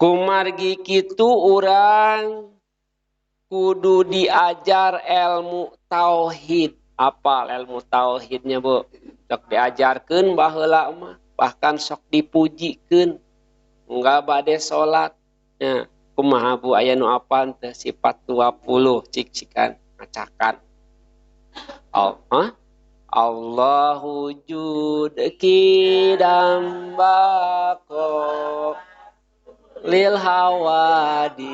Kumargi kitu urang kudu diajar ilmu tauhid. Apal ilmu tauhidnya, Bu? Sok diajarkeun baheula mah, bahkan sok dipujikeun. Enggak bade salat. Ya, kumaha Bu aya nu apaan teh sifat 20 cik-cikan ngacakan. Allahu jud kidam bako lil hawadisi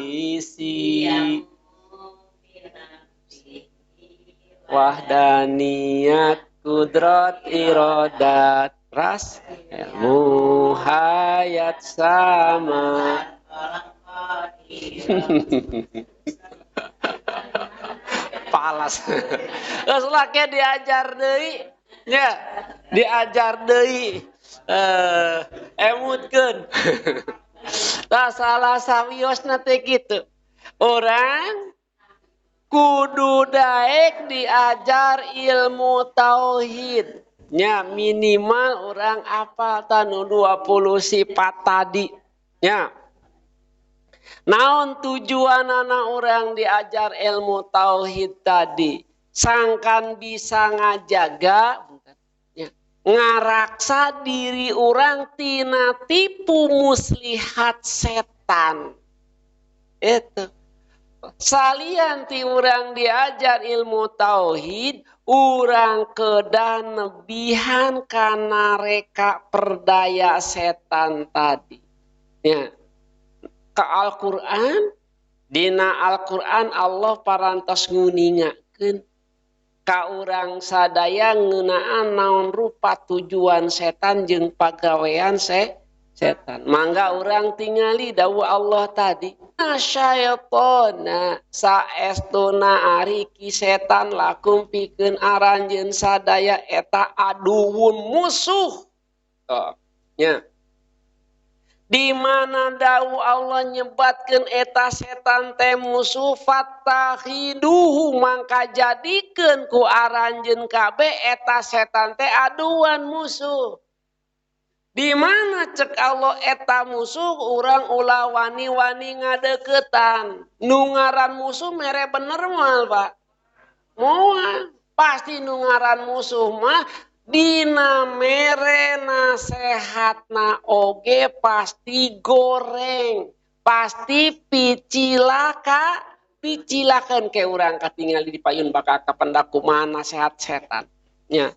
wahdaniyat kudrat irodat ras ilmu hayat sama. Palas. Terus laki diajar deui nya, diajar deui emutkeun. Tah salah sawiosna teh kitu. Orang kudu daek diajar ilmu tauhid. Nya minimal orang apal tanu 20 sifat tadi. Nya. Naon tujuan anak orang diajar ilmu tauhid tadi? Sangkan bisa ngajaga, ngaraksa diri orang tina tipu muslihat setan. Itu. Salian ti urang diajar ilmu tauhid, urang kedah nebihan kana reka perdaya setan tadi. Ya. Ka Al-Qur'an, dina Al-Qur'an Allah parantos nguningakeun ka urang sadaya ngeunaan naon rupa tujuan setan jeung pagawean setan. Mangga urang tingali dawuh Allah tadi. Syaitona saestuna ari ki setan lakum pikeun aranjeun sadaya eta aduun musuh. Nya. Di mana dawuh Allah nyebatkeun eta setan teh musuh fattahiduhu mangka jadikeun ku aranjeun kabeh eta setan teh aduan musuh. Di mana cek Allah eta musuh urang ulah wani-wani ngadeuketan. Nu ngaran musuh mere bener moal, Pak. Moal pasti nu ngaran musuh mah dina mere nasehatna oge pasti goreng, pasti picilakan ke urang katingali di payun bakal kapendak kumaha nasehat setan. Nya.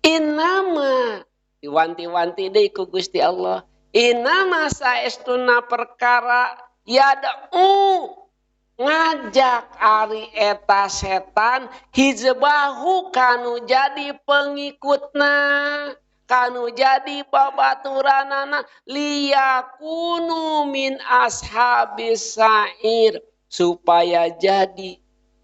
Innama diwanti-wanti deui ku Gusti Allah. Innama saestuna perkara yad'u ngajak ari eta setan hizbahu kanu jadi pengikutna, kanu jadi babaturanana liyakunu min ashabis sa'ir, supaya jadi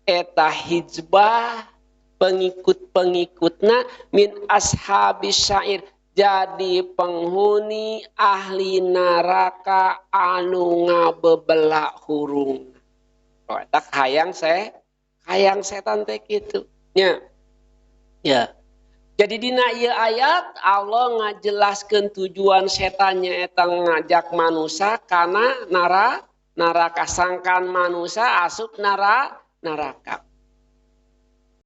eta hizbah pengikut-pengikutna min ashabis sa'ir, jadi penghuni ahli neraka anu ngabebelak hurung. Tak hayang setan teh kitu. Nya. Ya. Jadi dina ieu ayat Allah ngajelaskeun tujuan setannya eta ngajak manusia kana neraka, sangkan manusia asup neraka.